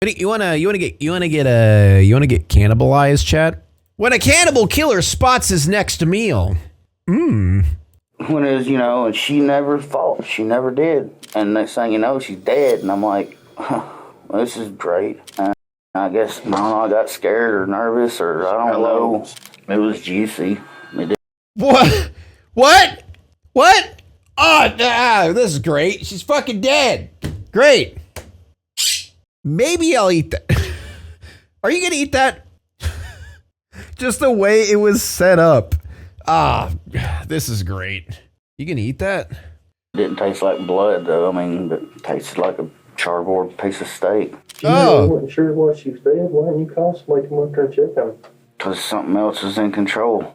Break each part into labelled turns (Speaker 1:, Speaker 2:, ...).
Speaker 1: You wanna get cannibalized, Chad? When a cannibal killer spots his next meal.
Speaker 2: When it was, and she never fought. She never did. And next thing you know, she's dead. And I'm like, well, this is great. And I guess, I don't know, I got scared or nervous or I don't know. It was juicy.
Speaker 1: What? What? What? Oh, this is great. She's fucking dead. Great. Maybe I'll eat that. Are you gonna eat that? Just the way it was set up. This is great. You gonna eat that?
Speaker 2: Didn't taste like blood though. I mean, it tasted like a cardboard piece of steak.
Speaker 3: I wasn't sure why she was dead. Why didn't you call somebody to come up there and check on her?
Speaker 2: Because something else is in control.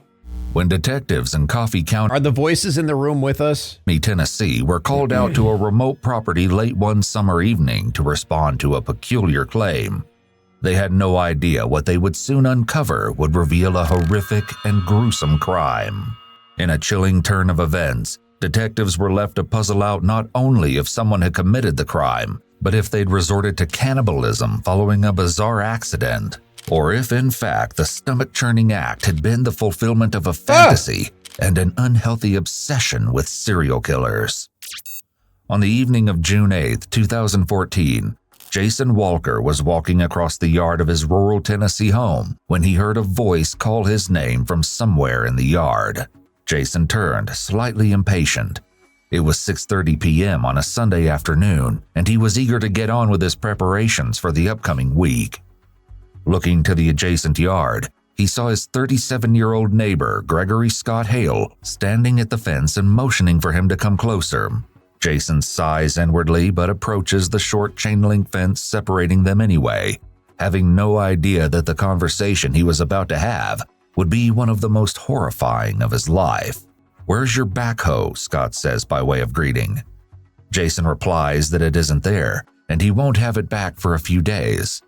Speaker 4: When detectives in Coffee County,
Speaker 1: Are the voices in the room with us?
Speaker 4: Tennessee, were called out to a remote property late one summer evening to respond to a peculiar claim. They had no idea what they would soon uncover would reveal a horrific and gruesome crime. In a chilling turn of events, detectives were left to puzzle out not only if someone had committed the crime, but if they'd resorted to cannibalism following a bizarre accident, or if in fact the stomach-churning act had been the fulfillment of a fantasy and an unhealthy obsession with serial killers. On the evening of June 8, 2014, Jason Walker was walking across the yard of his rural Tennessee home when he heard a voice call his name from somewhere in the yard. Jason turned, slightly impatient. It was 6:30 p.m. on a Sunday afternoon, and he was eager to get on with his preparations for the upcoming week. Looking to the adjacent yard, he saw his 37-year-old neighbor, Gregory Scott Hale, standing at the fence and motioning for him to come closer. Jason sighs inwardly but approaches the short chain-link fence separating them anyway, having no idea that the conversation he was about to have would be one of the most horrifying of his life. "Where's your backhoe?" Scott says by way of greeting. Jason replies that it isn't there, and he won't have it back for a few days.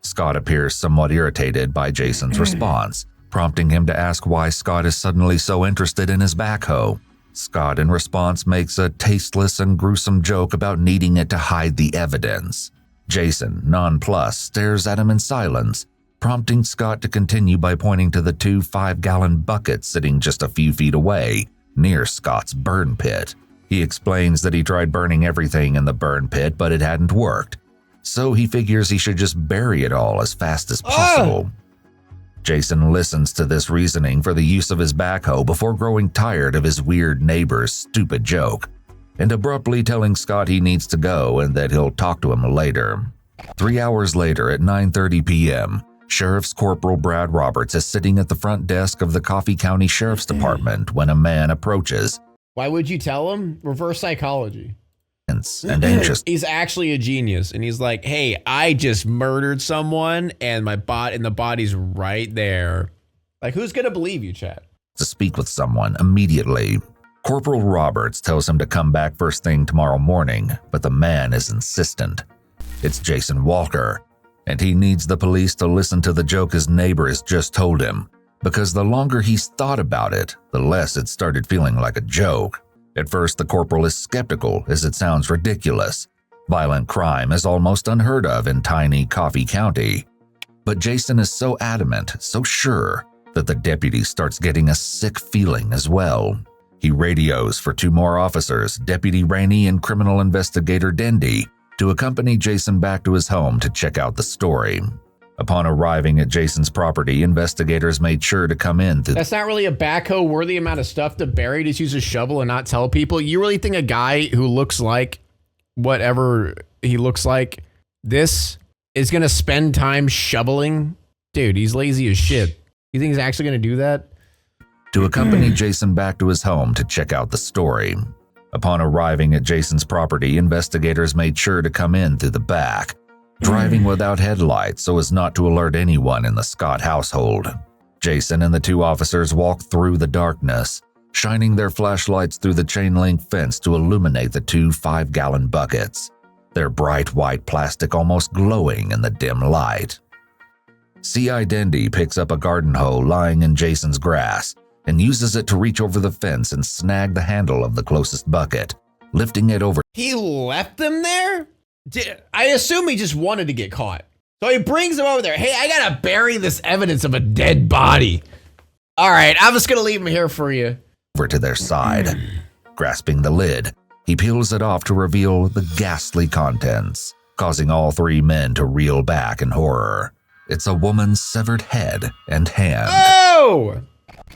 Speaker 4: Scott appears somewhat irritated by Jason's response, prompting him to ask why Scott is suddenly so interested in his backhoe. Scott, in response, makes a tasteless and gruesome joke about needing it to hide the evidence. Jason, nonplussed, stares at him in silence, prompting Scott to continue by pointing to the two 5-gallon buckets sitting just a few feet away, near Scott's burn pit. He explains that he tried burning everything in the burn pit, but it hadn't worked, so he figures he should just bury it all as fast as possible. Jason listens to this reasoning for the use of his backhoe before growing tired of his weird neighbor's stupid joke, and abruptly telling Scott he needs to go and that he'll talk to him later. 3 hours later at 9:30 p.m., Sheriff's Corporal Brad Roberts is sitting at the front desk of the Coffee County Sheriff's Department when a man approaches.
Speaker 1: Why would you tell him? Reverse psychology.
Speaker 4: And anxious.
Speaker 1: He's actually a genius, and he's like, "Hey, I just murdered someone, and the body's right there." Like, who's gonna believe you, Chad?
Speaker 4: To speak with someone immediately. Corporal Roberts tells him to come back first thing tomorrow morning, but the man is insistent. It's Jason Walker, and he needs the police to listen to the joke his neighbor has just told him, because the longer he's thought about it, the less it started feeling like a joke. At first, the corporal is skeptical as it sounds ridiculous. Violent crime is almost unheard of in tiny Coffee County. But Jason is so adamant, so sure, that the deputy starts getting a sick feeling as well. He radios for 2 more officers, Deputy Rainey and criminal investigator Dendy, to accompany Jason back to his home to check out the story. Upon arriving at Jason's property, investigators made sure to come in through—
Speaker 1: That's not really a backhoe worthy amount of stuff to bury. Just use a shovel and not tell people. You really think a guy who looks like whatever he looks like this is gonna spend time shoveling? Dude, he's lazy as shit. You think he's actually gonna do that?
Speaker 4: To accompany Jason back to his home to check out the story. Upon arriving at Jason's property, investigators made sure to come in through the back, driving without headlights so as not to alert anyone in the Scott household. Jason and the 2 officers walked through the darkness, shining their flashlights through the chain-link fence to illuminate the 2 5-gallon buckets, their bright white plastic almost glowing in the dim light. C.I. Dendy picks up a garden hoe lying in Jason's grass and uses it to reach over the fence and snag the handle of the closest bucket, lifting it over.
Speaker 1: He left them there? I assume he just wanted to get caught. So he brings him over there. Hey, I gotta bury this evidence of a dead body. All right, I'm just gonna leave him here for you.
Speaker 4: Over to their side. Grasping the lid, he peels it off to reveal the ghastly contents, causing all three men to reel back in horror. It's a woman's severed head and hand.
Speaker 1: Oh!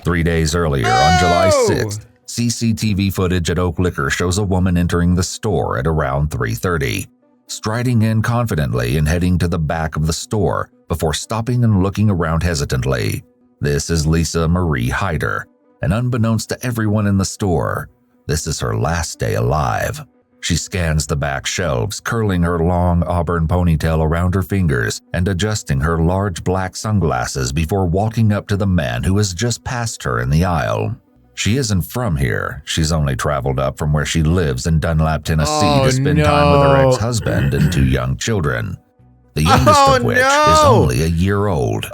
Speaker 4: 3 days earlier, on July 6th, CCTV footage at Oak Liquor shows a woman entering the store at around 3:30, striding in confidently and heading to the back of the store before stopping and looking around hesitantly. This is Lisa Marie Hyder, and unbeknownst to everyone in the store, this is her last day alive. She scans the back shelves, curling her long auburn ponytail around her fingers and adjusting her large black sunglasses before walking up to the man who has just passed her in the aisle. She isn't from here. She's only traveled up from where she lives in Dunlap, Tennessee to spend time with her ex-husband and 2 young children. The youngest of which is only a year old.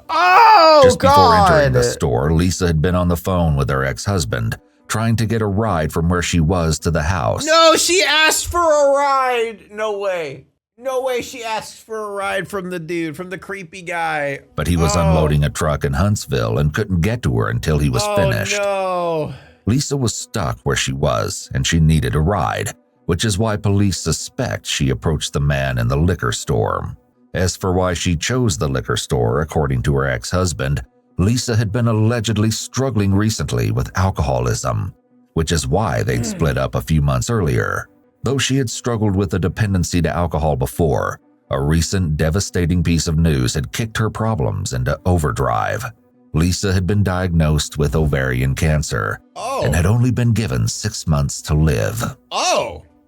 Speaker 4: Just before entering the store, Lisa had been on the phone with her ex-husband, trying to get a ride from where she was to the house.
Speaker 1: No, she asked for a ride. No way. No way she asked for a ride from the dude, from the creepy guy.
Speaker 4: But he was unloading a truck in Huntsville and couldn't get to her until he was finished.
Speaker 1: No.
Speaker 4: Lisa was stuck where she was, and she needed a ride, which is why police suspect she approached the man in the liquor store. As for why she chose the liquor store, according to her ex-husband, Lisa had been allegedly struggling recently with alcoholism, which is why they'd split up a few months earlier. Though she had struggled with a dependency to alcohol before, a recent devastating piece of news had kicked her problems into overdrive. Lisa had been diagnosed with ovarian cancer and had only been given 6 months to live.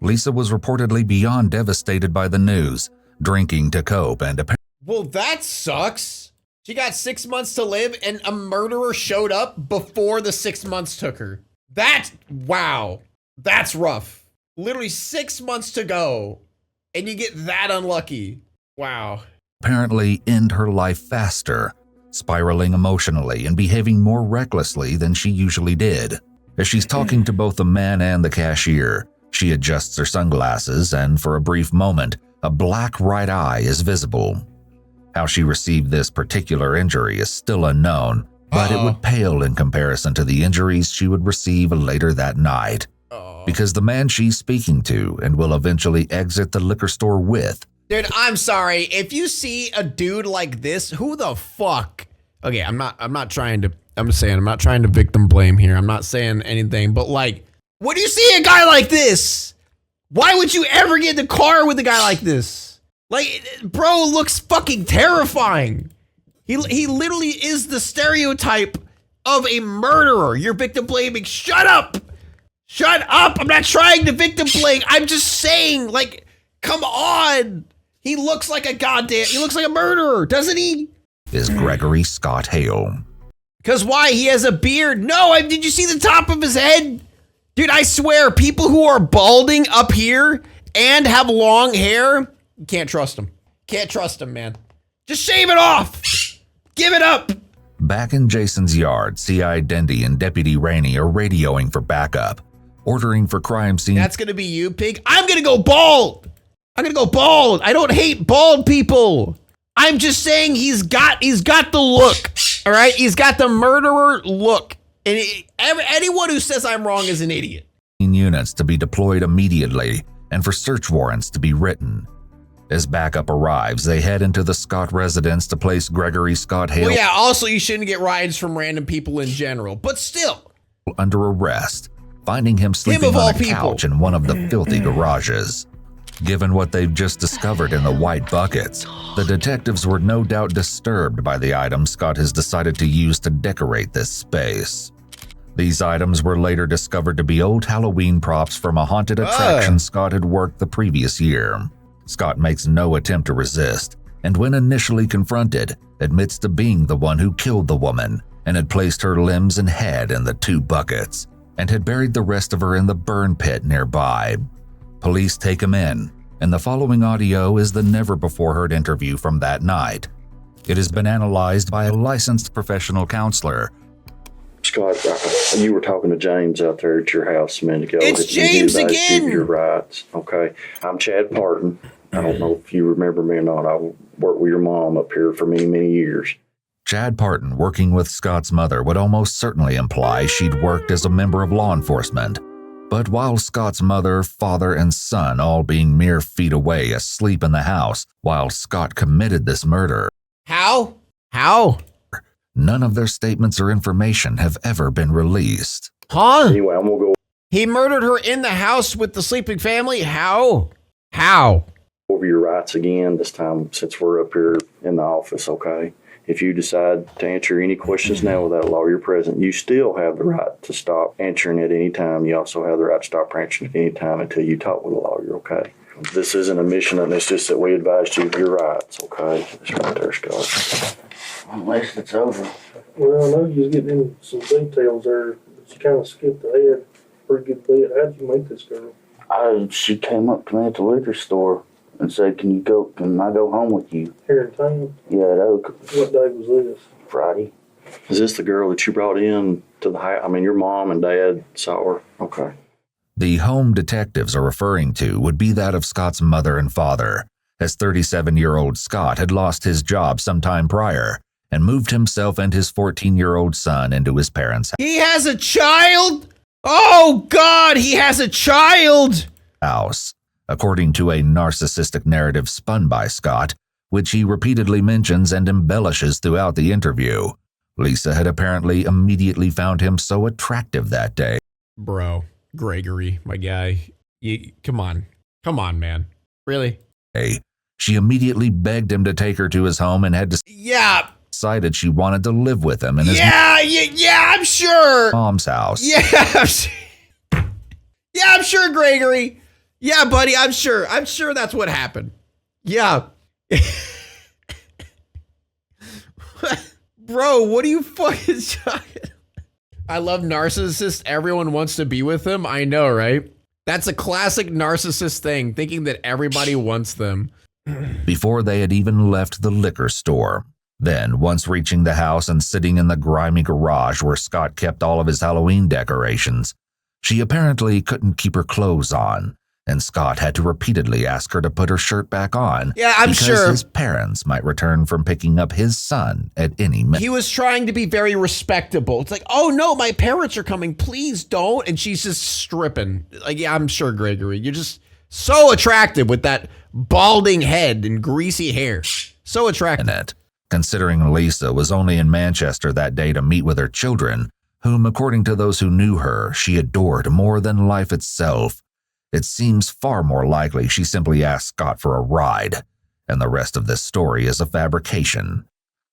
Speaker 4: Lisa was reportedly beyond devastated by the news, drinking to cope and
Speaker 1: Well, that sucks. She got 6 months to live and a murderer showed up before the 6 months took her. Wow. That's rough. Literally 6 months to go and you get that unlucky. Wow.
Speaker 4: apparently end her life faster, spiraling emotionally and behaving more recklessly than she usually did. As she's talking to both the man and the cashier, she adjusts her sunglasses and for a brief moment, a black right eye is visible. How she received this particular injury is still unknown, but it would pale in comparison to the injuries she would receive later that night. Because the man she's speaking to and will eventually exit the liquor store with.
Speaker 1: Dude, I'm sorry. If you see a dude like this, who the fuck? Okay, I'm not trying to victim blame here. I'm not saying anything, but like, when you see a guy like this, why would you ever get in the car with a guy like this? Like, bro looks fucking terrifying. He literally is the stereotype of a murderer. You're victim blaming. Shut up. Shut up. I'm not trying to victim blame. I'm just saying, like, come on. He looks like a murderer, doesn't he?
Speaker 4: Is Gregory Scott Hale.
Speaker 1: Because why? He has a beard. No, did you see the top of his head? Dude, I swear, people who are balding up here and have long hair, you can't trust them. Can't trust them, man. Just shave it off. Give it up.
Speaker 4: Back in Jason's yard, C.I. Dendy and Deputy Rainey are radioing for backup, ordering for crime scene.
Speaker 1: That's going to be you, pig. I'm going to go bald. I don't hate bald people. I'm just saying he's got the look. All right? He's got the murderer look. And anyone who says I'm wrong is an idiot.
Speaker 4: Units to be deployed immediately and for search warrants to be written. As backup arrives, they head into the Scott residence to place Gregory Scott Hale.
Speaker 1: Well, yeah, also you shouldn't get rides from random people in general, but still.
Speaker 4: Under arrest, finding him sleeping on a couch in one of the filthy garages. Given what they've just discovered in the white buckets, the detectives were no doubt disturbed by the items Scott has decided to use to decorate this space. These items were later discovered to be old Halloween props from a haunted attraction Scott had worked the previous year. Scott makes no attempt to resist, and when initially confronted, admits to being the one who killed the woman and had placed her limbs and head in the two buckets, and had buried the rest of her in the burn pit nearby. Police take him in, and the following audio is the never-before-heard interview from that night. It has been analyzed by a licensed professional counselor.
Speaker 3: Scott, you were talking to James out there at your house a minute ago.
Speaker 1: It's James again.
Speaker 3: Your rights. Okay. I'm Chad Parton. I don't know if you remember me or not. worked with your mom up here for many, many years.
Speaker 4: Chad Parton working with Scott's mother would almost certainly imply she'd worked as a member of law enforcement. But while Scott's mother, father, and son all being mere feet away asleep in the house while Scott committed this murder,
Speaker 1: How?
Speaker 4: none of their statements or information have ever been released.
Speaker 1: Huh?
Speaker 3: Anyway, I'm going to go
Speaker 1: He murdered her in the house with the sleeping family? How?
Speaker 3: over your rights again, this time since we're up here in the office, okay? If you decide to answer any questions now without a lawyer present, you still have the right to stop answering at any time. You also have the right to stop answering at any time until you talk with a lawyer, okay? This isn't a mission, and it's just that we advised you of your rights, okay? It's right there, Scott.
Speaker 2: Unless it's over.
Speaker 5: Well, I know you was getting in some details there, but you kind of skipped ahead pretty good bit. How'd you meet this girl?
Speaker 2: She came up to me at the liquor store and said, can I go home with you?
Speaker 5: Here in town?
Speaker 2: Yeah, at Oak.
Speaker 5: What day was this?
Speaker 2: Friday.
Speaker 3: Is this the girl that you brought in to the house? I mean, your mom and dad saw her? Okay.
Speaker 4: The home detectives are referring to would be that of Scott's mother and father, as 37-year-old Scott had lost his job sometime prior and moved himself and his 14-year-old son into his parents'
Speaker 1: He has a child? Oh, God, he has a child!
Speaker 4: house, according to a narcissistic narrative spun by Scott, which he repeatedly mentions and embellishes throughout the interview. Lisa had apparently immediately found him so attractive that day.
Speaker 1: Bro, Gregory, my guy. Come on, man. Really?
Speaker 4: She immediately begged him to take her to his home and had decided she wanted to live with him in his
Speaker 1: I'm sure.
Speaker 4: mom's house.
Speaker 1: I'm sure, Gregory. Yeah, buddy, I'm sure that's what happened. Yeah. Bro, what are you fucking talking? I love narcissists. Everyone wants to be with them. I know, right? That's a classic narcissist thing, thinking that everybody wants them.
Speaker 4: Before they had even left the liquor store. Then, once reaching the house and sitting in the grimy garage where Scott kept all of his Halloween decorations, she apparently couldn't keep her clothes on, and Scott had to repeatedly ask her to put her shirt back on.
Speaker 1: Yeah, I'm
Speaker 4: because
Speaker 1: sure
Speaker 4: his parents might return from picking up his son at any minute.
Speaker 1: he was trying to be very respectable. It's like, oh no, my parents are coming, please don't. And she's just stripping. Like, yeah, I'm sure, Gregory, you're just so attractive with that balding head and greasy hair. So attractive.
Speaker 4: Considering Lisa was only in Manchester that day to meet with her children, whom, according to those who knew her, she adored more than life itself, it seems far more likely she simply asked Scott for a ride, and the rest of this story is a fabrication,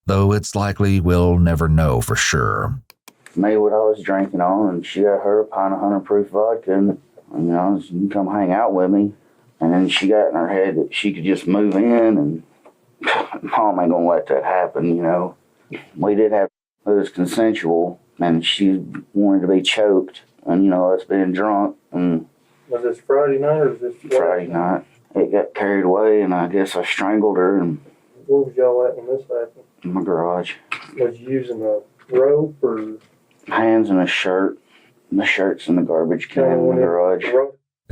Speaker 4: though it's likely we'll never know for sure.
Speaker 2: Made what I was drinking on, and she got her a pint of 100 proof vodka, and you can come hang out with me. And then she got in her head that she could just move in, and Mom ain't gonna let that happen, We did have, it was consensual, and she wanted to be choked, and us being drunk, and
Speaker 5: Was this Friday night or was this
Speaker 2: Friday night, it got carried away, and I guess I strangled her, and
Speaker 5: Where was y'all at when this happened?
Speaker 2: in my garage.
Speaker 5: Was you using a rope or?
Speaker 2: Hands in a shirt. The shirt's in the garbage can in the garage.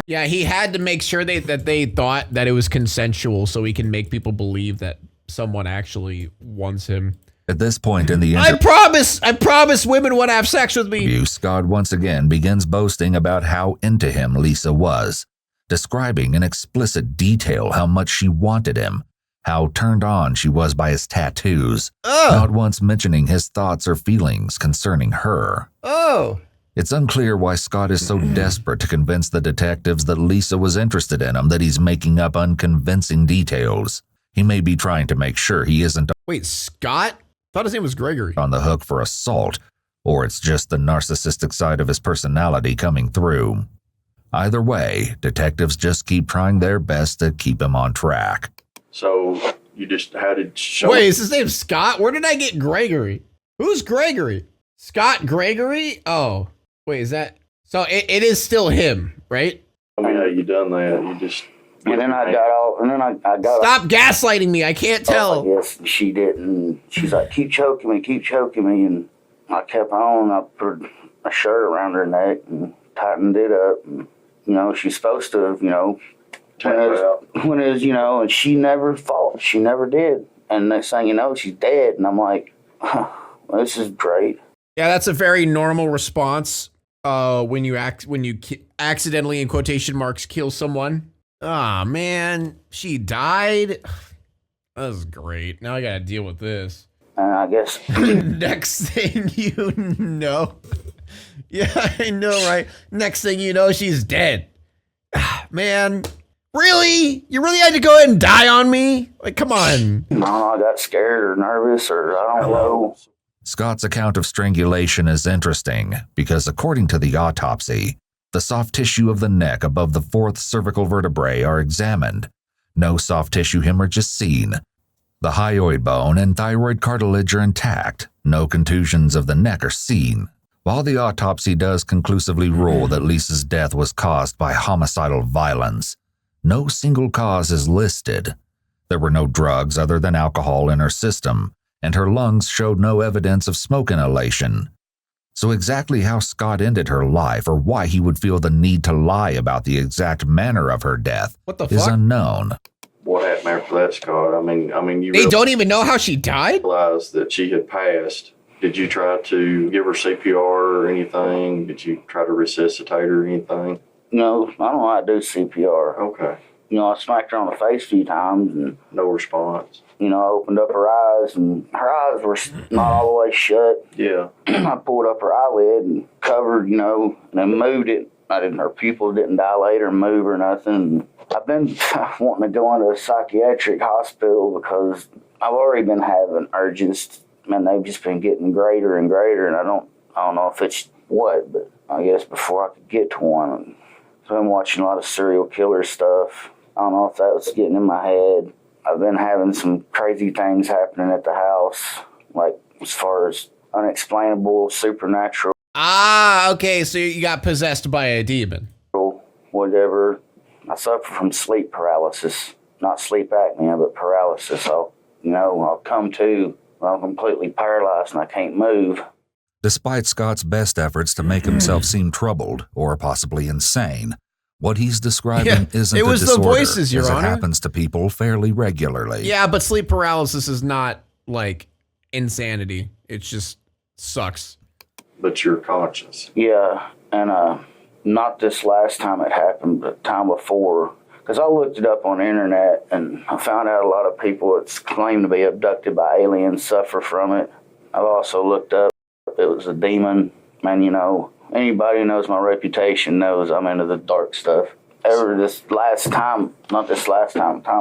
Speaker 1: Yeah, he had to make sure that they thought that it was consensual so he can make people believe that someone actually wants him.
Speaker 4: At this point in the
Speaker 1: I promise women want to have sex with me.
Speaker 4: interview, Scott once again begins boasting about how into him Lisa was, describing in explicit detail how much she wanted him, how turned on she was by his tattoos, not once mentioning his thoughts or feelings concerning her. It's unclear why Scott is so desperate to convince the detectives that Lisa was interested in him that he's making up unconvincing details. He may be trying to make sure he isn't
Speaker 1: Wait, Scott? Thought his name was Gregory.
Speaker 4: On the hook for assault, or it's just the narcissistic side of his personality coming through. Either way, detectives just keep trying their best to keep him on track.
Speaker 3: So you just had it show.
Speaker 1: Wait, is his name Scott? Where did I get Gregory? Who's Gregory? Scott Gregory? Oh, wait, is that? So it is still him, right?
Speaker 3: Tell me how you done that. You just.
Speaker 2: And then I got all, and then I got
Speaker 1: Stop gaslighting me. I can't tell.
Speaker 2: Yes, she didn't. She's like, keep choking me. And I kept on. I put a shirt around her neck and tightened it up. And, she's supposed to, when it was, and she never fought. She never did. And next thing you know, she's dead. And I'm like, well, this is great.
Speaker 1: Yeah, that's a very normal response when you accidentally, in quotation marks, kill someone. Ah, man, she died. That was great. Now I gotta deal with this.
Speaker 2: I guess.
Speaker 1: Next thing you know. Yeah, I know, right? Next thing you know, she's dead. Man, really? You really had to go ahead and die on me? Like, come on.
Speaker 2: I don't know, I got scared or nervous or I don't know.
Speaker 4: Scott's account of strangulation is interesting because, according to the autopsy, the soft tissue of the neck above the fourth cervical vertebrae are examined. No soft tissue hemorrhage is seen. The hyoid bone and thyroid cartilage are intact. No contusions of the neck are seen. While the autopsy does conclusively rule that Lisa's death was caused by homicidal violence, no single cause is listed. There were no drugs other than alcohol in her system, and her lungs showed no evidence of smoke inhalation. So exactly how Scott ended her life or why he would feel the need to lie about the exact manner of her death is unknown.
Speaker 3: What happened after that, Scott? I mean,
Speaker 1: They don't even know how she died?
Speaker 3: Realized that she had passed. Did you try to give her CPR or anything? Did you try to resuscitate her or anything?
Speaker 2: No, I don't know how to do CPR.
Speaker 3: Okay.
Speaker 2: I smacked her on the face a few times and
Speaker 3: no response.
Speaker 2: I opened up her eyes and her eyes were not all the way shut.
Speaker 3: Yeah.
Speaker 2: I pulled up her eyelid and covered, and then moved it. Her pupils didn't dilate or move or nothing. I've been wanting to go into a psychiatric hospital because I've already been having urges. Man, they've just been getting greater and greater, and I don't know if it's what, but I guess before I could get to one. So I've been watching a lot of serial killer stuff. I don't know if that was getting in my head. I've been having some crazy things happening at the house, like as far as unexplainable, supernatural.
Speaker 1: Ah, okay, so you got possessed by a demon.
Speaker 2: Whatever. I suffer from sleep paralysis. Not sleep apnea, but paralysis. I'll come to, I'm completely paralyzed and I can't move.
Speaker 4: Despite Scott's best efforts to make himself seem troubled or possibly insane, what he's describing isn't
Speaker 1: it was
Speaker 4: a disorder,
Speaker 1: the voices, Your
Speaker 4: as
Speaker 1: Honor.
Speaker 4: it happens to people fairly regularly.
Speaker 1: Yeah, but sleep paralysis is not like insanity. It just sucks.
Speaker 3: But you're conscious.
Speaker 2: Yeah, and not this last time it happened, but the time before. Because I looked it up on the internet and I found out a lot of people that's claimed to be abducted by aliens suffer from it. I've also looked up it was a demon. Man, anybody who knows my reputation knows I'm into the dark stuff. Time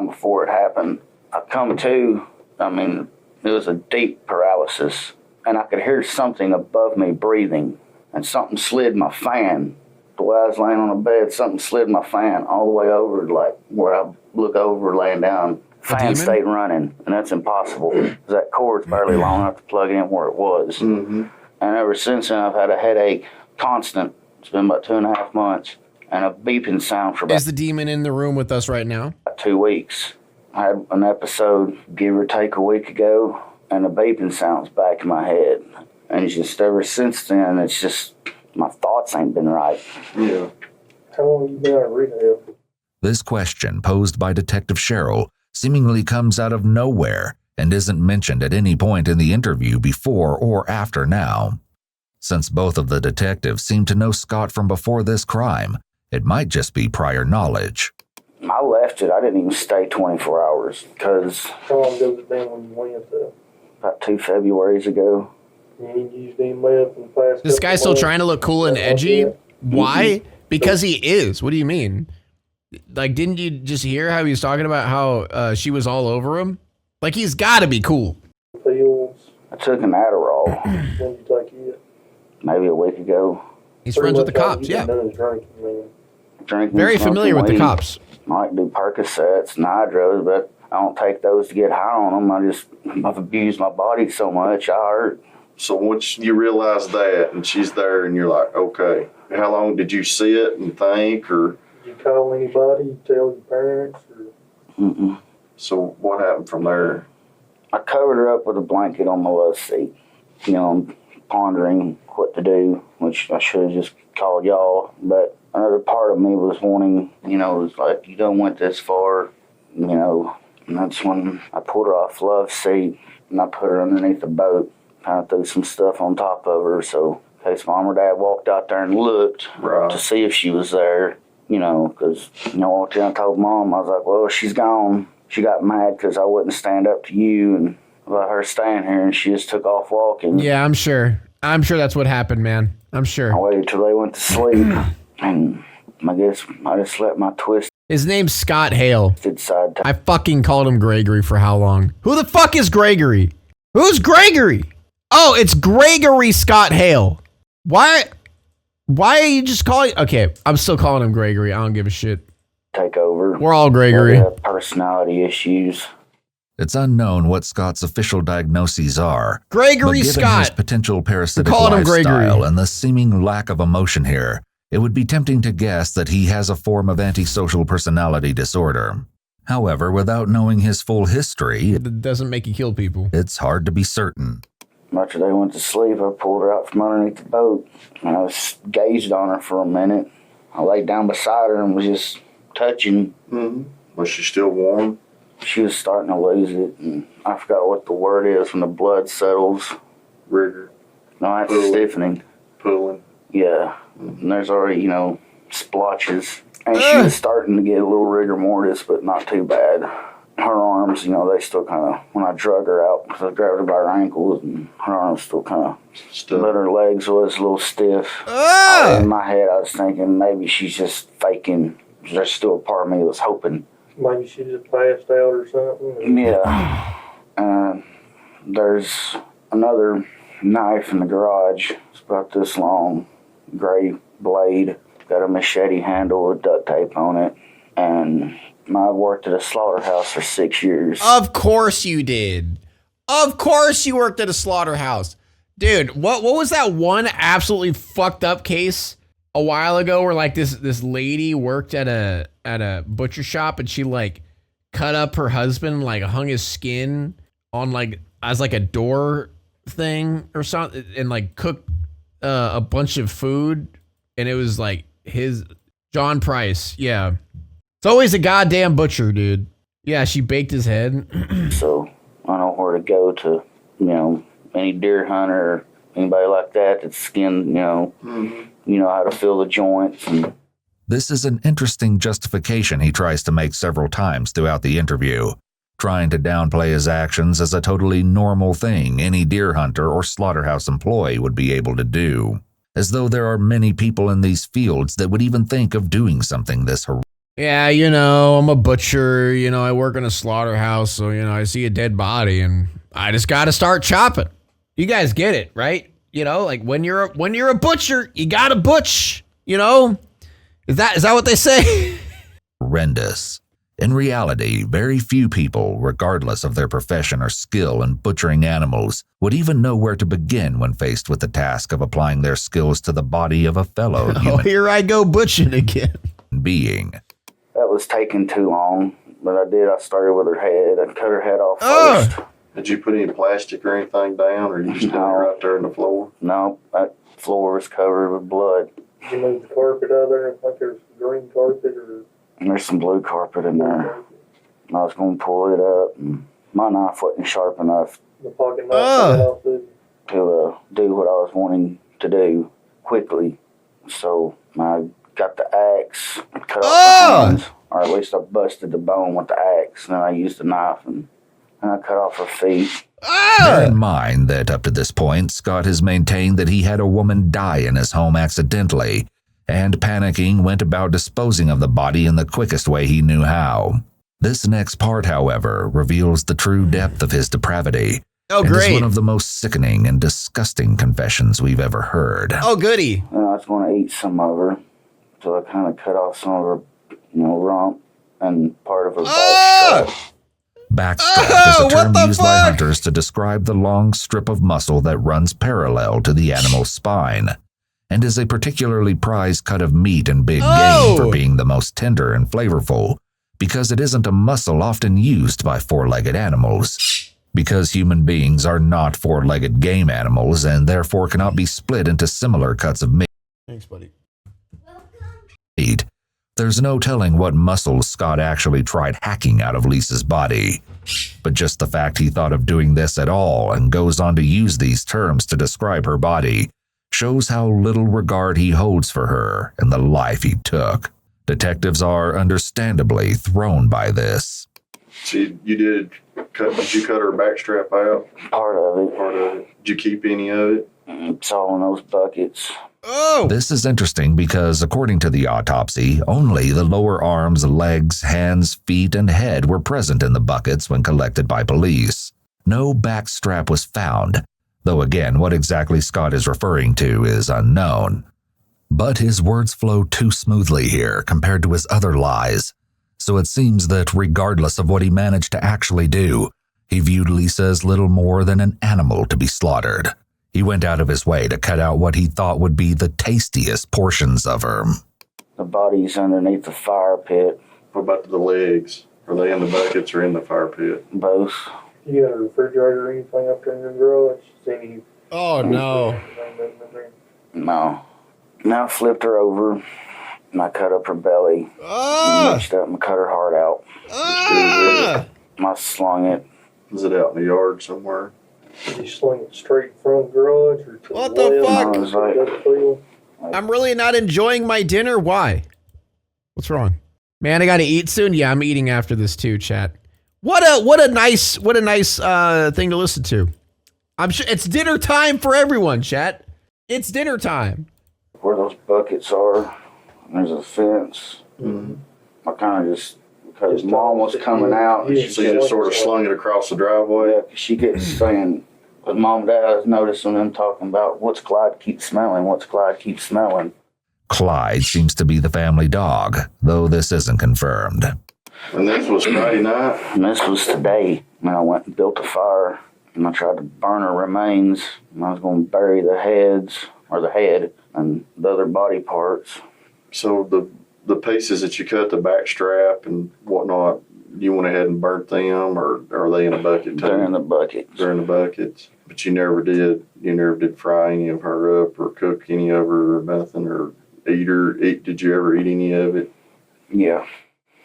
Speaker 2: before it happened, I come to, it was a deep paralysis. And I could hear something above me breathing. And something slid my fan. The way I was laying on the bed, something slid my fan all the way over, like where I look over laying down. Fan stayed running, and that's impossible. That cord's barely long enough to plug in where it was.
Speaker 3: Mm-hmm.
Speaker 2: And ever since then, I've had a headache constant. It's been about 2.5 months. And a beeping sound for about
Speaker 1: Is the demon in the room with us right now?
Speaker 2: 2 weeks. I had an episode, give or take, a week ago, and the beeping sound's back in my head. And just ever since then, it's just, my thoughts ain't been right.
Speaker 3: Yeah.
Speaker 5: How long have you been out of rehab?
Speaker 4: This question, posed by Detective Cheryl, seemingly comes out of nowhere and isn't mentioned at any point in the interview before or after now. Since both of the detectives seem to know Scott from before this crime, it might just be prior knowledge.
Speaker 2: I left it. I didn't even stay 24 hours because
Speaker 5: How long ago was it been when you went though?
Speaker 2: about 2 Februaries ago.
Speaker 5: You ain't used any meth in the past.
Speaker 1: This
Speaker 5: couple
Speaker 1: guy's still
Speaker 5: months?
Speaker 1: trying to look cool and edgy? Why? Because he is. What do you mean? Like, didn't you just hear how he was talking about how she was all over him? Like, he's got to be cool.
Speaker 5: Pills.
Speaker 2: I took an Adderall
Speaker 5: When did you take it?
Speaker 2: maybe a week ago.
Speaker 1: He's friends with the
Speaker 5: Pretty much all
Speaker 1: cops,
Speaker 5: you
Speaker 1: yeah.
Speaker 5: done is drinking, man.
Speaker 2: Drinking,
Speaker 1: Very
Speaker 2: smoking
Speaker 1: familiar with the
Speaker 2: weed.
Speaker 1: cops.
Speaker 2: I like to do Percocets and hydros, but I don't take those to get high on them. I've abused my body so much, I hurt.
Speaker 3: So once you realize that and she's there and you're like, okay, how long did you sit and think or?
Speaker 5: Did you call anybody? Tell your parents? Or?
Speaker 2: Mm-mm.
Speaker 3: So what happened from there?
Speaker 2: I covered her up with a blanket on my love seat. I'm pondering what to do, which I should have just called y'all, but another part of me was wanting, you know, it was like, you done went this far, you know. And that's when I pulled her off Love's seat and I put her underneath the boat, kind of threw some stuff on top of her, so in case Mom or Dad walked out there and looked to see if she was there, you know, because, you know, I walked in and told Mom, I was like, well, she's gone. She got mad because I wouldn't stand up to you and let her stand here, and she just took off walking.
Speaker 1: Yeah, I'm sure. I'm sure that's what happened, man. I'm sure.
Speaker 2: I waited till they went to sleep, and I guess I just let my twist.
Speaker 1: His name's Scott Hale.
Speaker 2: Side
Speaker 1: I fucking called him Gregory for how long? Who the fuck is Gregory? Who's Gregory? Oh, it's Gregory Scott Hale. Why are you just calling? Okay, I'm still calling him Gregory. I don't give a shit.
Speaker 2: Take over.
Speaker 1: We're all Gregory.
Speaker 2: They have personality issues.
Speaker 4: It's unknown what Scott's official diagnoses are.
Speaker 1: Gregory
Speaker 4: but given
Speaker 1: Scott.
Speaker 4: his potential parasitic
Speaker 1: calling him
Speaker 4: lifestyle
Speaker 1: Gregory.
Speaker 4: and the seeming lack of emotion here, it would be tempting to guess that he has a form of antisocial personality disorder. However, without knowing his full history,
Speaker 1: It doesn't make you kill people.
Speaker 4: it's hard to be certain.
Speaker 2: After they went to sleep, I pulled her out from underneath the boat, and I was gazed on her for a minute. I laid down beside her and was just touching.
Speaker 3: Mm-hmm. Was she still warm?
Speaker 2: She was starting to lose it, and I forgot what the word is when the blood settles.
Speaker 3: Rigor.
Speaker 2: No, that's
Speaker 3: Pulling.
Speaker 2: stiffening.
Speaker 3: Pulling.
Speaker 2: Yeah, and there's already, you know, splotches. And she was starting to get a little rigor mortis, but not too bad. Her arms, you know, they still kind of, when I drug her out, because I grabbed her by her ankles, and her arms still kind of, but her legs was a little stiff. In my head, I was thinking maybe she's just faking. There's still a part of me that was hoping.
Speaker 5: Maybe she just passed out or something.
Speaker 2: Yeah. There's another knife in the garage. It's about this long, gray blade. Got a machete handle with duct tape on it. And I worked at a slaughterhouse for 6 years.
Speaker 1: Of course you did. Of course you worked at a slaughterhouse. Dude, what was that one absolutely fucked up case a while ago where like this lady worked at a butcher shop and she like cut up her husband, like hung his skin on like as like a door thing or something, and like cooked a bunch of food, and it was like his John Price. Yeah. It's always a goddamn butcher, dude. Yeah, she baked his head.
Speaker 2: So I know where to go to, you know, any deer hunter or anybody like that that's skinned, you know, you know how to feel the joints. And
Speaker 4: This is an interesting justification he tries to make several times throughout the interview, trying to downplay his actions as a totally normal thing any deer hunter or slaughterhouse employee would be able to do, as though there are many people in these fields that would even think of doing something this horrific.
Speaker 1: Yeah, you know, I'm a butcher, you know, I work in a slaughterhouse, so, you know, I see a dead body and I just got to start chopping. You guys get it, right? You know, like when you're a butcher, you got to butch, you know? Is that what they say?
Speaker 4: Horrendous. In reality, very few people, regardless of their profession or skill in butchering animals, would even know where to begin when faced with the task of applying their skills to the body of a fellow
Speaker 1: Oh,
Speaker 4: human
Speaker 1: here I go butching again.
Speaker 4: being.
Speaker 2: that was taking too long. But I started with her head. I cut her head off
Speaker 1: Ugh.
Speaker 2: first.
Speaker 3: Did you put any plastic or anything down, or you just did it right there on the floor?
Speaker 2: No, that floor was covered with blood.
Speaker 5: Did you move the carpet out of there? I think there's green carpet or
Speaker 2: And there's some blue carpet in there. And I was going to pull it up, and my knife wasn't sharp enough
Speaker 5: the pocket knife off the
Speaker 2: to do what I was wanting to do quickly. So I got the axe, cut off her hands, or at least I busted the bone with the axe. And then I used the knife and I cut off her feet.
Speaker 4: Bear in mind that up to this point, Scott has maintained that he had a woman die in his home accidentally, and panicking went about disposing of the body in the quickest way he knew how. This next part, however, reveals the true depth of his depravity.
Speaker 1: Oh,
Speaker 4: and
Speaker 1: great.
Speaker 4: is one of the most sickening and disgusting confessions we've ever heard.
Speaker 1: Oh, goody.
Speaker 2: And I was going to eat some of her. So I kind of cut off some of her, you know, rump and part of her backstrap.
Speaker 4: Backstrap
Speaker 1: Oh,
Speaker 4: is a
Speaker 1: what
Speaker 4: term
Speaker 1: the
Speaker 4: used by
Speaker 1: fuck?
Speaker 4: hunters to describe the long strip of muscle that runs parallel to the animal's spine, and is a particularly prized cut of meat and big game for being the most tender and flavorful, because it isn't a muscle often used by four-legged animals. Because human beings are not four-legged game animals and therefore cannot be split into similar cuts of meat.
Speaker 1: Thanks, buddy.
Speaker 4: There's no telling what muscles Scott actually tried hacking out of Lisa's body. But just the fact he thought of doing this at all and goes on to use these terms to describe her body shows how little regard he holds for her and the life he took. Detectives are understandably thrown by this.
Speaker 3: So did you cut her backstrap out?
Speaker 2: Part of it.
Speaker 3: Part of it. Did you keep any of it?
Speaker 2: It's all in those buckets.
Speaker 1: Oh!
Speaker 4: This is interesting because, according to the autopsy, only the lower arms, legs, hands, feet, and head were present in the buckets when collected by police. No backstrap was found, though again, what exactly Scott is referring to is unknown. But his words flow too smoothly here compared to his other lies, so it seems that regardless of what he managed to actually do, he viewed Lisa as little more than an animal to be slaughtered. He went out of his way to cut out what he thought would be the tastiest portions of her.
Speaker 2: The body's underneath the fire pit.
Speaker 3: What about the legs? Are they in the buckets or in the fire pit?
Speaker 2: Both.
Speaker 5: You got a refrigerator or anything up there in your garage? Any
Speaker 1: Oh, no.
Speaker 2: No. Now I flipped her over, and I cut up her belly,
Speaker 1: Ah!
Speaker 2: mixed up and cut her heart out.
Speaker 1: Ah!
Speaker 2: I slung it.
Speaker 3: Is it out in the yard somewhere?
Speaker 5: Did you sling it straight from the garage or to
Speaker 1: What
Speaker 5: the
Speaker 1: the
Speaker 5: left?
Speaker 1: fuck?
Speaker 2: I was like,
Speaker 5: Gut feel?
Speaker 1: I'm really not enjoying my dinner. Why? What's wrong? Man, I gotta eat soon. Yeah, I'm eating after this too, chat. What a nice thing to listen to. I'm sure it's dinner time for everyone, chat. It's dinner time.
Speaker 2: where those buckets are, there's a fence.
Speaker 3: Mm-hmm.
Speaker 2: I kind of because Mom was coming out. And
Speaker 3: So you just sort of slung it across the driveway?
Speaker 2: she kept saying, because Mom and Dad was noticing them talking about, what's Clyde keep smelling, what's Clyde keep smelling.
Speaker 4: Clyde seems to be the family dog, though this isn't confirmed.
Speaker 3: And this was Friday night?
Speaker 2: And this was today. And I went and built a fire, and I tried to burn her remains, and I was going to bury the heads, or the head, and the other body parts.
Speaker 3: So the pieces that you cut, the back strap and whatnot, you went ahead and burnt them, or are they in a bucket too?
Speaker 2: They're in the buckets.
Speaker 3: They're in the buckets. But you never did fry any of her up or cook any of her or nothing, or did you ever eat any of it?
Speaker 2: Yeah.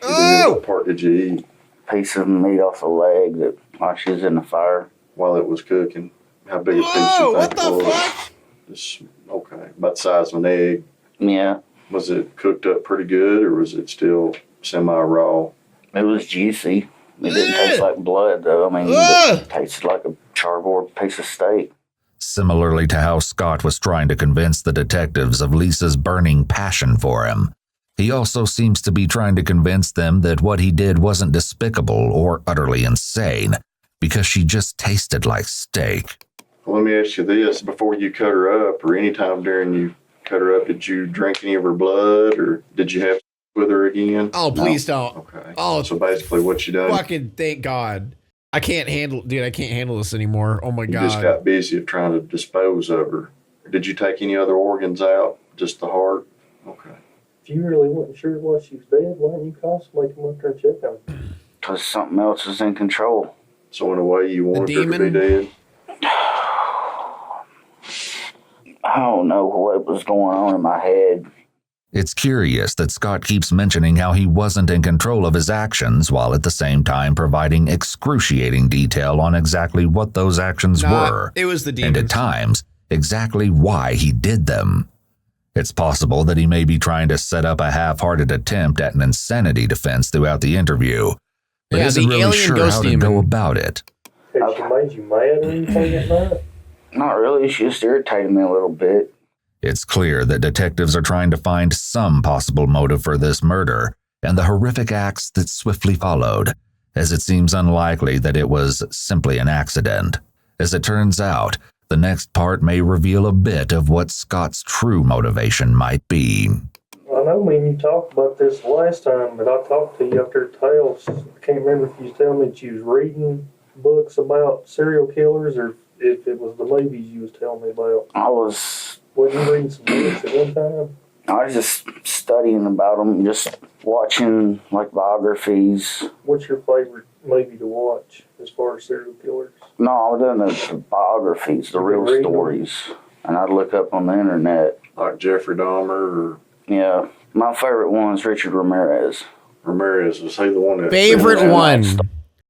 Speaker 1: Oh!
Speaker 3: What part did you eat
Speaker 2: Piece of meat off the leg that while she was in the fire.
Speaker 3: while it was cooking? How big a piece
Speaker 1: Whoa,
Speaker 3: you
Speaker 1: what
Speaker 3: think
Speaker 1: the
Speaker 3: it was?
Speaker 1: fuck?
Speaker 3: Just, okay, about the size of an egg.
Speaker 2: Yeah.
Speaker 3: Was it cooked up pretty good, or was it still semi-raw?
Speaker 2: It was juicy. It didn't taste like blood, though. I mean, it tasted like a charbroiled piece of steak.
Speaker 4: Similarly to how Scott was trying to convince the detectives of Lisa's burning passion for him, he also seems to be trying to convince them that what he did wasn't despicable or utterly insane, because she just tasted like steak.
Speaker 3: Well, let me ask you this. Before you cut her up, or any time during you cut her up, did you drink any of her blood, or did you have sex with her again?
Speaker 1: Oh, please don't.
Speaker 3: Okay.
Speaker 1: Oh,
Speaker 3: So basically what you done,
Speaker 1: fucking thank God. I can't handle this anymore. Oh my
Speaker 3: you
Speaker 1: God.
Speaker 3: just got busy of trying to dispose of her. Did you take any other organs out? Just the heart? Okay.
Speaker 5: If you really wasn't sure why she was dead, why didn't you call somebody to come up there and check on her?
Speaker 2: Because something else was in control.
Speaker 3: So in a way you wanted her to be
Speaker 1: demon?
Speaker 3: dead?
Speaker 2: I don't know what was going on in my head.
Speaker 4: It's curious that Scott keeps mentioning how he wasn't in control of his actions while at the same time providing excruciating detail on exactly what those actions were,
Speaker 1: It was the
Speaker 4: and
Speaker 1: demons.
Speaker 4: at times, exactly why he did them. It's possible that he may be trying to set up a half-hearted attempt at an insanity defense throughout the interview, but
Speaker 1: Yeah,
Speaker 4: isn't
Speaker 1: the
Speaker 4: really
Speaker 1: alien
Speaker 4: sure
Speaker 1: ghost
Speaker 4: how to
Speaker 1: demon.
Speaker 4: go about it.
Speaker 5: Had she made you mad or anything at night?
Speaker 2: Not really. She just irritated me a little bit.
Speaker 4: It's clear that detectives are trying to find some possible motive for this murder and the horrific acts that swiftly followed, as it seems unlikely that it was simply an accident. As it turns out, the next part may reveal a bit of what Scott's true motivation might be.
Speaker 5: I know me and you talked about this last time, but I talked to you after Tales. I can't remember if you was telling me that you was reading books about serial killers or if it was the movies you was telling me about.
Speaker 2: Wasn't
Speaker 5: you reading some books at one time?
Speaker 2: I was just studying about them, just watching like biographies.
Speaker 5: What's your favorite movie to watch as far as serial killers?
Speaker 2: No, I was doing the biographies, the real stories. And I'd look up on the internet.
Speaker 3: Like Jeffrey Dahmer or...
Speaker 2: Yeah, My favorite one is Richard Ramirez.
Speaker 3: Ramirez, was he the one that...
Speaker 1: Favorite one.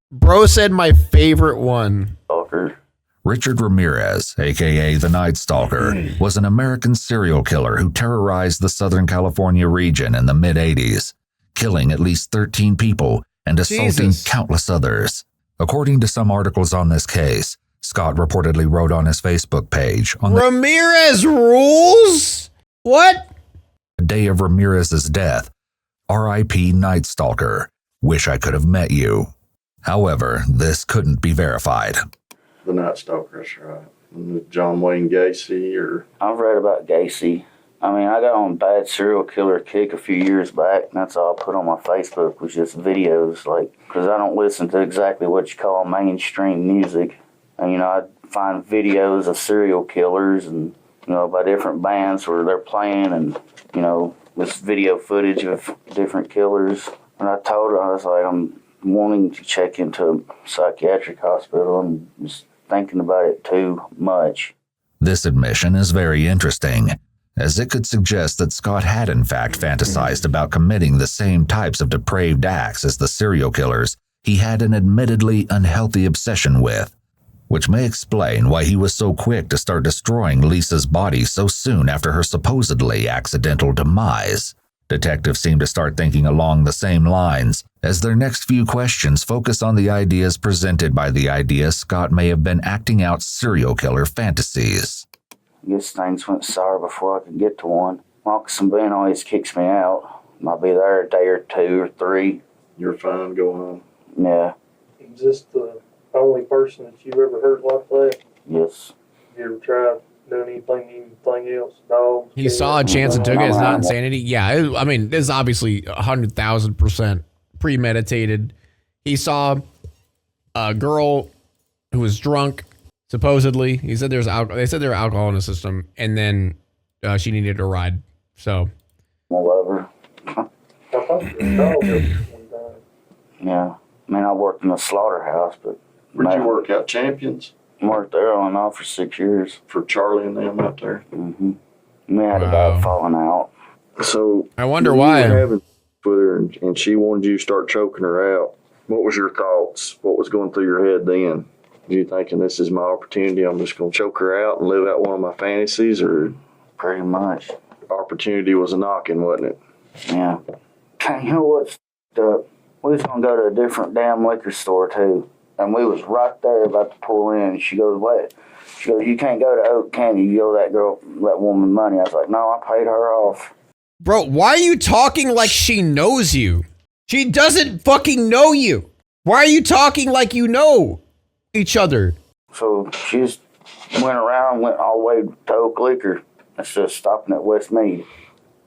Speaker 1: Bro said my favorite one.
Speaker 2: Stalker.
Speaker 4: Richard Ramirez, aka the Night Stalker, was an American serial killer who terrorized the Southern California region in the mid-'80s, killing at least 13 people and assaulting countless others. According to some articles on this case, Scott reportedly wrote on his Facebook page on the
Speaker 1: Ramirez rules? What?
Speaker 4: day of Ramirez's death, R.I.P. Night Stalker, wish I could have met you. However, this couldn't be verified.
Speaker 3: The Night Stalker, that's right. And John Wayne Gacy, or...
Speaker 2: I've read about Gacy. I mean, I got on a bad serial killer kick a few years back, and that's all I put on my Facebook was just videos, like, because I don't listen to exactly what you call mainstream music. And, you know, I find videos of serial killers and, you know, by different bands where they're playing and, you know, this video footage of different killers. And I told her, I was like, I'm wanting to check into a psychiatric hospital and just thinking about it too much.
Speaker 4: This admission is very interesting, as it could suggest that Scott had in fact fantasized about committing the same types of depraved acts as the serial killers he had an admittedly unhealthy obsession with, which may explain why he was so quick to start destroying Lisa's body so soon after her supposedly accidental demise. Detectives seem to start thinking along the same lines, as their next few questions focus on the ideas presented by the idea Scott may have been acting out serial killer fantasies.
Speaker 2: I guess things went sour before I could get to one. Moccasin Ben always kicks me out. I'll be there a day or 2 or 3.
Speaker 3: You're fine, go home.
Speaker 2: Yeah.
Speaker 5: Is this the only person that you've ever hurt like that?
Speaker 2: Yes.
Speaker 5: You ever tried doing anything else? Dogs?
Speaker 1: He saw a chance and took it. It's not insanity. Yeah, I mean, this is obviously 100,000% premeditated. He saw a girl who was drunk, supposedly. He said there's alcohol. They said there was alcohol in the system, and then she needed a ride. So,
Speaker 2: Whatever.
Speaker 5: I thought you were a dog one time.
Speaker 2: Yeah. I mean, I worked in a slaughterhouse, but...
Speaker 3: Where'd you work out, Champions?
Speaker 2: Worked there on and off for 6 years.
Speaker 3: For Charlie and them out there?
Speaker 2: Mm-hmm. We had a bad falling out.
Speaker 3: So...
Speaker 1: I wonder
Speaker 3: when
Speaker 1: why.
Speaker 3: you were having with her and she wanted you to start choking her out, what was your thoughts? What was going through your head then? Were you thinking, this is my opportunity, I'm just going to choke her out and live out one of my fantasies, or...
Speaker 2: Pretty much.
Speaker 3: Opportunity was a knocking, wasn't it?
Speaker 2: Yeah. You know what's up? We was going to go to a different damn liquor store, too. And we was right there about to pull in. And she goes, what? She goes, you can't go to Oak Candy. You owe that woman money. I was like, no, I paid her off.
Speaker 1: bro, why are you talking like she knows you? She doesn't fucking know you. Why are you talking like you know each other?
Speaker 2: So she just went all the way to Oak Liquor instead of stopping at Westmead.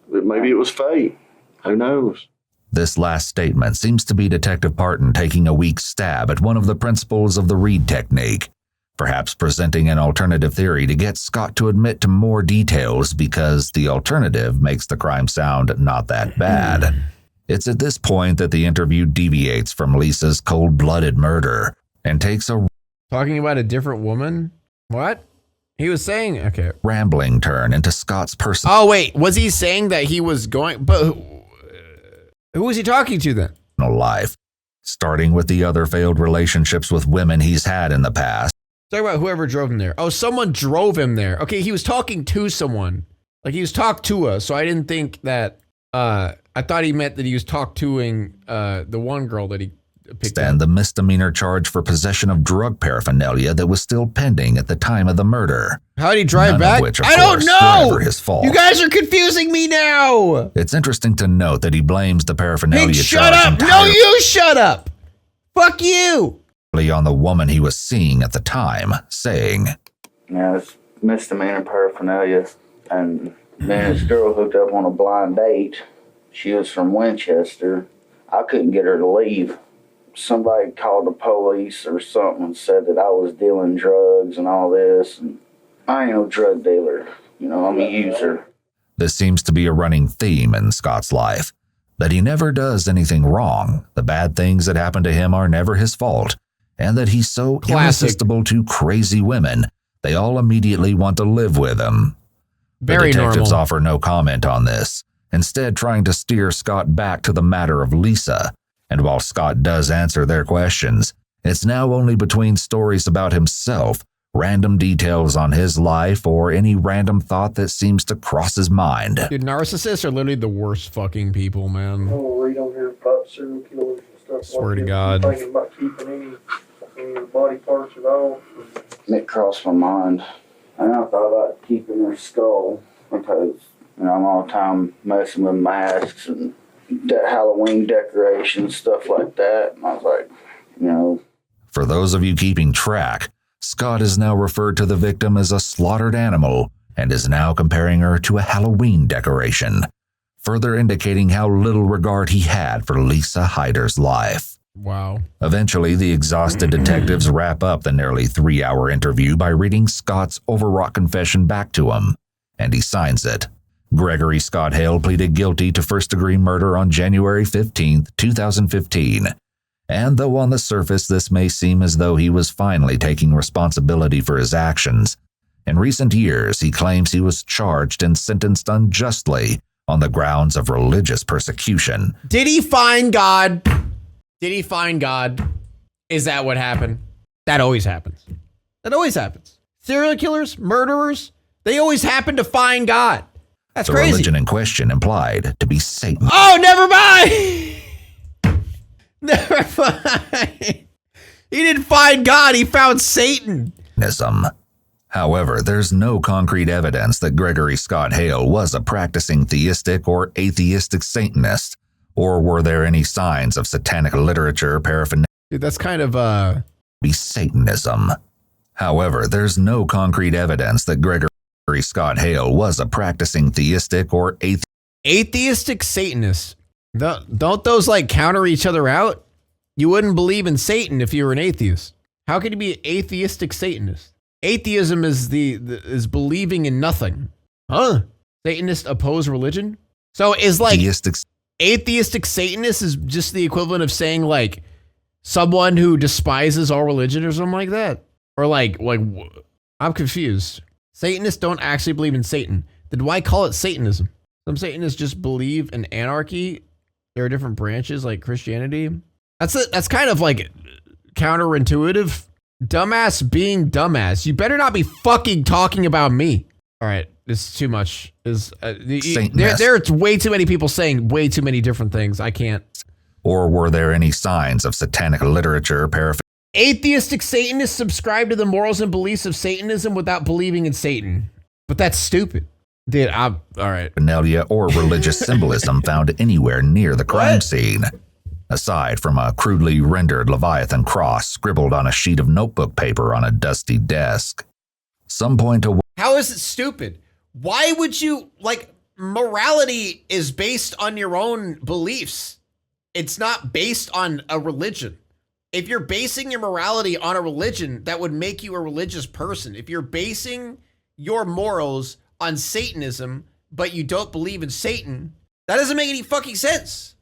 Speaker 3: Maybe it was fate. Who knows?
Speaker 4: This last statement seems to be Detective Parton taking a weak stab at one of the principles of the Reed technique, perhaps presenting an alternative theory to get Scott to admit to more details because the alternative makes the crime sound not that bad. It's at this point that the interview deviates from Lisa's cold-blooded murder and takes a
Speaker 1: Talking about a different woman? What? He was saying, okay.
Speaker 4: rambling turn into Scott's personal
Speaker 1: Oh, wait, was he saying that he was going, but who was he talking to then?
Speaker 4: life, starting with the other failed relationships with women he's had in the past.
Speaker 1: Talk about whoever drove him there. Oh, someone drove him there. Okay, he was talking to someone. Like, he was talked to us, so I didn't think that, I thought he meant that he was talk toing the one girl that he picked up.
Speaker 4: And the misdemeanor charge for possession of drug paraphernalia that was still pending at the time of the murder.
Speaker 1: How did he drive
Speaker 4: None
Speaker 1: back?
Speaker 4: of which, of
Speaker 1: I don't
Speaker 4: course,
Speaker 1: know.
Speaker 4: were ever his fault.
Speaker 1: You guys are confusing me now.
Speaker 4: It's interesting to note that he blames the paraphernalia
Speaker 1: Hey,
Speaker 4: charge
Speaker 1: shut up. No,
Speaker 4: entirely
Speaker 1: you shut up. Fuck you.
Speaker 4: on the woman he was seeing at the time, saying,
Speaker 2: Yeah, it's misdemeanor paraphernalia. And then this girl hooked up on a blind date. She was from Winchester. I couldn't get her to leave. Somebody called the police or something and said that I was dealing drugs and all this. And I ain't no drug dealer. You know, I'm a user.
Speaker 4: This seems to be a running theme in Scott's life, that he never does anything wrong, the bad things that happen to him are never his fault, and that he's so
Speaker 1: Classic.
Speaker 4: irresistible to crazy women, they all immediately want to live with him.
Speaker 1: Very
Speaker 4: the detectives
Speaker 1: normal.
Speaker 4: offer no comment on this, instead trying to steer Scott back to the matter of Lisa. And while Scott does answer their questions, it's now only between stories about himself, random details on his life, or any random thought that seems to cross his mind.
Speaker 1: Dude, narcissists are literally the worst fucking people, man.
Speaker 5: I'm gonna read on here about serial killers and stuff.
Speaker 1: Swear to
Speaker 5: that.
Speaker 1: God.
Speaker 5: You thinking about keeping any body parts at all?
Speaker 2: It crossed my mind. And I thought about keeping her skull because, you know, I'm all the time messing with masks and Halloween decorations, stuff like that. And I was like, you know.
Speaker 4: For those of you keeping track, Scott is now referred to the victim as a slaughtered animal and is now comparing her to a Halloween decoration, further indicating how little regard he had for Lisa Hyder's life.
Speaker 1: Wow.
Speaker 4: Eventually, the exhausted detectives wrap up the nearly 3-hour interview by reading Scott's overwrought confession back to him, and he signs it. Gregory Scott Hale pleaded guilty to first-degree murder on January 15, 2015. And though on the surface this may seem as though he was finally taking responsibility for his actions, in recent years he claims he was charged and sentenced unjustly on the grounds of religious persecution.
Speaker 1: Did he find God? Did he find God? Is that what happened? That always happens. That always happens. Serial killers, murderers, they always happen to find God. That's
Speaker 4: the
Speaker 1: crazy.
Speaker 4: Religion in question implied to be Satan.
Speaker 1: Oh, never mind. Never mind. He didn't find God. He found Satan.
Speaker 4: However, there's no concrete evidence that Gregory Scott Hale was a practicing theistic or atheistic Satanist, or were there any signs of satanic literature paraphernalia?
Speaker 1: Dude, that's kind of
Speaker 4: Be Satanism. However, there's no concrete evidence that Gregory Scott Hale was a practicing theistic or
Speaker 1: atheistic Satanist. Don't those like counter each other out? You wouldn't believe in Satan if you were an atheist. How could you be an atheistic Satanist? Atheism is is believing in nothing. Huh? Satanists oppose religion? So is like atheistic Satanist is just the equivalent of saying like someone who despises all religion or something like that? Or like I'm confused. Satanists don't actually believe in Satan. Then why call it Satanism? Some Satanists just believe in anarchy. There are different branches like Christianity. That's kind of like counterintuitive. Dumbass being dumbass. You better not be fucking talking about me. All right, this is too much. There's way too many people saying way too many different things. I can't.
Speaker 4: Or were there any signs of satanic literature paraphernalia?
Speaker 1: Atheistic Satanists subscribe to the morals and beliefs of Satanism without believing in Satan. But that's stupid. Dude, all right.
Speaker 4: Or religious symbolism found anywhere near the crime scene, aside from a crudely rendered Leviathan cross scribbled on a sheet of notebook paper on a dusty desk. Some point to...
Speaker 1: How is it stupid? Why would you, like, morality is based on your own beliefs. It's not based on a religion. If you're basing your morality on a religion, that would make you a religious person. If you're basing your morals on Satanism, but you don't believe in Satan, that doesn't make any fucking sense.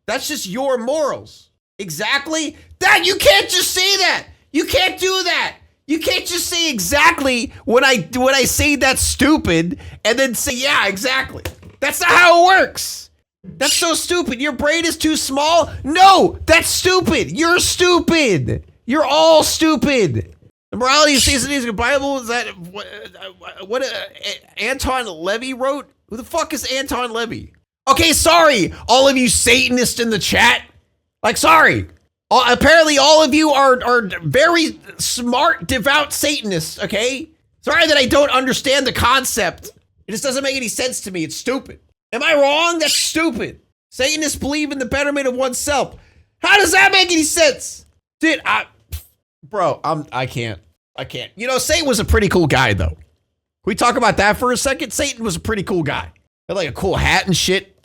Speaker 1: That's just your morals. Exactly. That you can't just say that. You can't do that. You can't just say exactly when I say that's stupid and then say, yeah, exactly. That's not how it works. That's so stupid. Your brain is too small. No, that's stupid. You're stupid. You're all stupid. The morality of Satanism Bible is that what Anton Levy wrote? Who the fuck is Anton Levy? Okay, sorry, all of you Satanists in the chat. Like, sorry. Apparently all of you are very smart, devout Satanists, okay? Sorry that I don't understand the concept. It just doesn't make any sense to me. It's stupid. Am I wrong? That's stupid. Satanists believe in the betterment of oneself. How does that make any sense? Dude, I can't. You know, Satan was a pretty cool guy, though. Can we talk about that for a second? Satan was a pretty cool guy. Had like a cool hat and shit.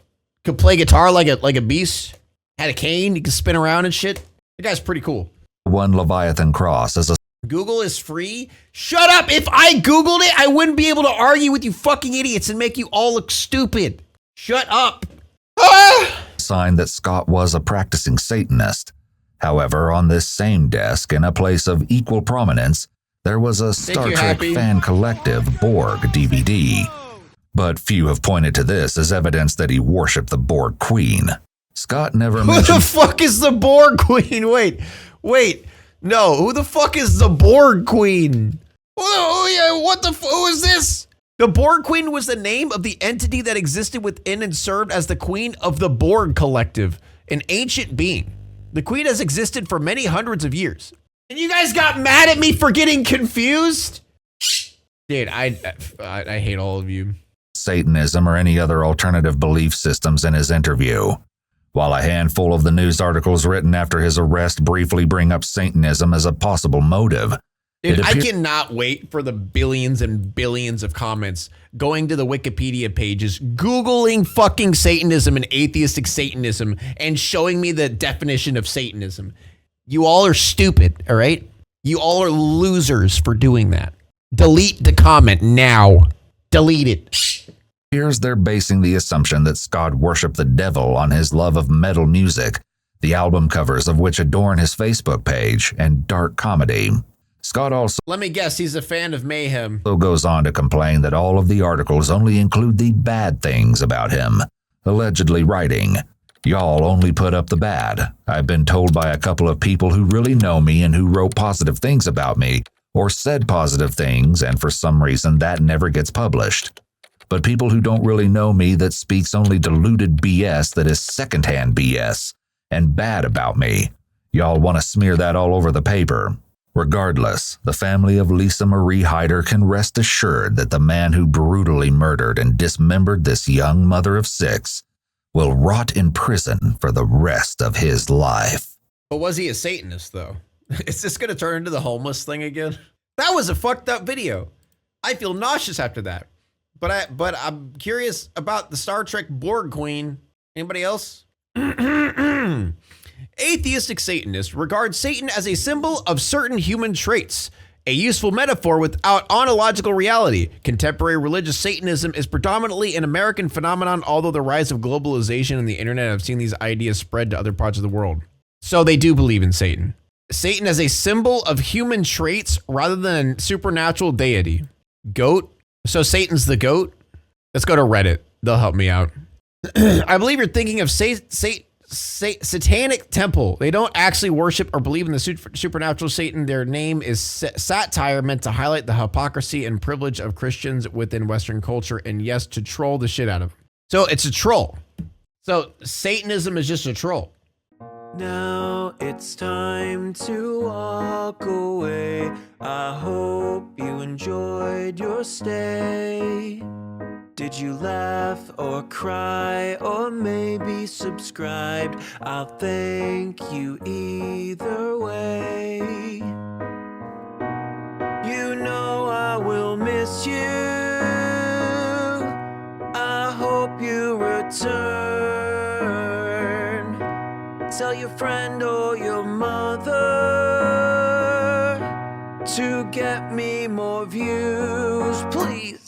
Speaker 1: Could play guitar like a beast. Had a cane. He could spin around and shit. The guy's pretty cool.
Speaker 4: One Leviathan cross as a...
Speaker 1: Google is free? Shut up! If I Googled it, I wouldn't be able to argue with you fucking idiots and make you all look stupid. Shut up.
Speaker 4: Sign that Scott was a practicing Satanist. However, on this same desk, in a place of equal prominence, there was a Star Trek fan collective Borg DVD. But few have pointed to this as evidence that he worshipped the Borg Queen. Scott never
Speaker 1: Who the
Speaker 4: mentioned...
Speaker 1: fuck is the Borg Queen? Wait. No, who the fuck is the Borg Queen? Who is this? The Borg Queen was the name of the entity that existed within and served as the Queen of the Borg Collective, an ancient being. The Queen has existed for many hundreds of years. And you guys got mad at me for getting confused? Dude, I hate all of you.
Speaker 4: Satanism or any other alternative belief systems in his interview. While a handful of the news articles written after his arrest briefly bring up Satanism as a possible motive.
Speaker 1: Dude, I cannot wait for the billions and billions of comments going to the Wikipedia pages, Googling fucking Satanism and atheistic Satanism and showing me the definition of Satanism. You all are stupid, all right? You all are losers for doing that. Delete the comment now. Delete it.
Speaker 4: Here's they're basing the assumption that Scott worshipped the devil on his love of metal music, the album covers of which adorn his Facebook page, and dark comedy. Scott also
Speaker 1: Let me guess, he's a fan of mayhem.
Speaker 4: goes on to complain that all of the articles only include the bad things about him, allegedly writing, "Y'all only put up the bad. I've been told by a couple of people who really know me and who wrote positive things about me, or said positive things, and for some reason that never gets published. But people who don't really know me that speaks only diluted BS that is secondhand BS, and bad about me. Y'all want to smear that all over the paper." Regardless, the family of Lisa Marie Hyder can rest assured that the man who brutally murdered and dismembered this young mother of 6 will rot in prison for the rest of his life.
Speaker 1: But was he a Satanist, though? Is this going to turn into the homeless thing again? That was a fucked up video. I feel nauseous after that. But I'm curious about the Star Trek Borg Queen. Anybody else? Atheistic Satanists regard Satan as a symbol of certain human traits, a useful metaphor without ontological reality. Contemporary religious Satanism is predominantly an American phenomenon, although the rise of globalization and the internet have seen these ideas spread to other parts of the world. So they do believe in Satan. Satan as a symbol of human traits rather than supernatural deity. Goat. So Satan's the goat? Let's go to Reddit. They'll help me out. I believe you're thinking of Satanic Temple. They don't actually worship or believe in the supernatural Satan. Their name is satire, meant to highlight the hypocrisy and privilege of Christians within Western culture, and yes, to troll the shit out of them. So it's a troll. So Satanism is just a troll.
Speaker 6: Now it's time to walk away. I hope you enjoyed your stay. Did you laugh or cry or maybe subscribed? I'll thank you either way. You know I will miss you. I hope you return. Tell your friend or your mother to get me more views, please.